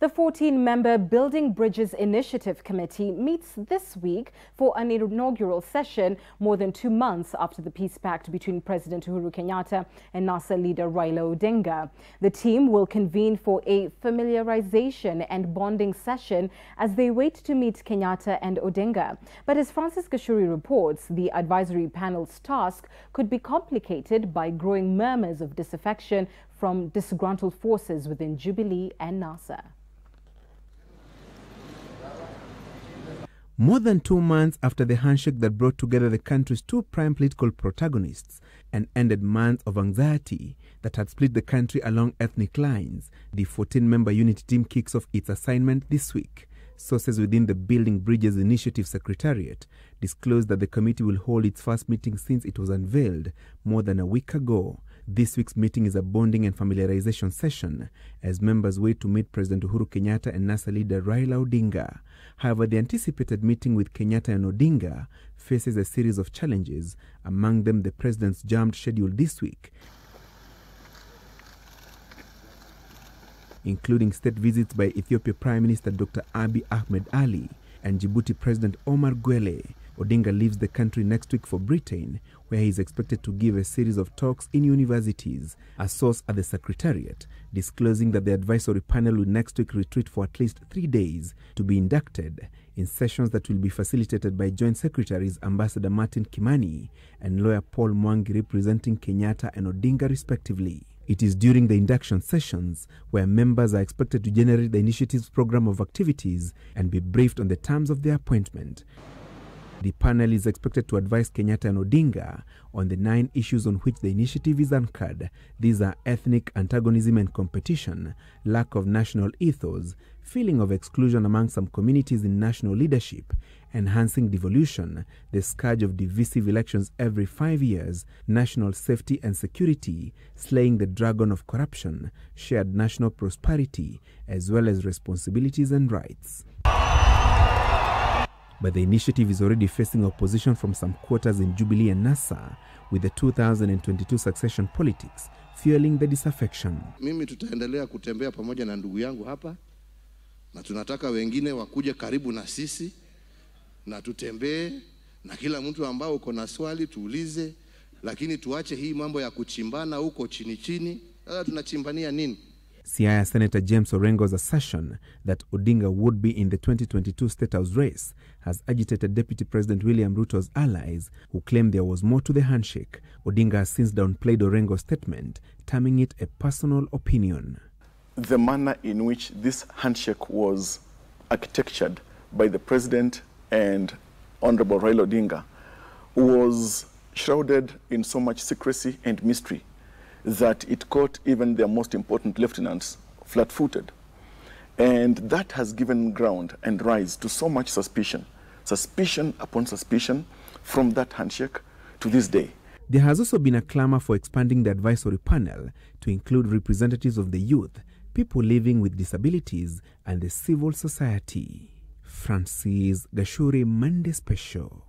The 14-member Building Bridges Initiative Committee meets this week for an inaugural session more than 2 months after the peace pact between President Kenyatta and NASA leader Raila Odinga. The team will convene for a familiarization and bonding session as they wait to meet Kenyatta and Odinga. But as Francis Gashuri reports, the advisory panel's task could be complicated by growing murmurs of disaffection from disgruntled forces within Jubilee and NASA. More than 2 months after the handshake that brought together the country's two prime political protagonists and ended months of anxiety that had split the country along ethnic lines, the 14-member unity team kicks off its assignment this week. Sources within the Building Bridges Initiative Secretariat disclosed that the committee will hold its first meeting since it was unveiled more than a week ago. This week's meeting is a bonding and familiarization session as members wait to meet President Kenyatta and NASA leader Raila Odinga. However, the anticipated meeting with Kenyatta and Odinga faces a series of challenges, among them the president's jammed schedule this week, including state visits by Ethiopia Prime Minister Dr. Abiy Ahmed Ali and Djibouti President Omar Gwele. Odinga leaves the country next week for Britain, where he is expected to give a series of talks in universities. A source at the Secretariat disclosing that the advisory panel will next week retreat for at least 3 days to be inducted in sessions that will be facilitated by Joint Secretaries Ambassador Martin Kimani and lawyer Paul Mwangi representing Kenyatta and Odinga respectively. It is during the induction sessions where members are expected to generate the initiative's program of activities and be briefed on the terms of their appointment. The panel is expected to advise Kenyatta and Odinga on the 9 issues on which the initiative is anchored. These are ethnic antagonism and competition, lack of national ethos, feeling of exclusion among some communities in national leadership, enhancing devolution, the scourge of divisive elections every 5 years, national safety and security, slaying the dragon of corruption, shared national prosperity, as well as responsibilities and rights. But the initiative is already facing opposition from some quarters in Jubilee and NASA, with the 2022 succession politics fueling the disaffection. Mimi tutaendelea kutembea pamoja na ndugu yangu hapa, na tunataka wengine wakuje karibu na sisi, na tutembee, na kila mtu ambao uko na swali tuulize, lakini tuache hii mambo ya kuchimbana huko chini chini. Sasa tunachimbania nini? Siaya Senator James Orengo's assertion that Odinga would be in the 2022 State House race has agitated Deputy President William Ruto's allies, who claim there was more to the handshake. Odinga has since downplayed Orengo's statement, terming it a personal opinion. The manner in which this handshake was architectured by the President and Honorable Raila Odinga was shrouded in so much secrecy and mystery that it caught even their most important lieutenants flat-footed. And that has given ground and rise to so much suspicion upon suspicion from that handshake to this day. There has also been a clamor for expanding the advisory panel to include representatives of the youth, people living with disabilities, and the civil society. Francis Gashuri, Monday Special.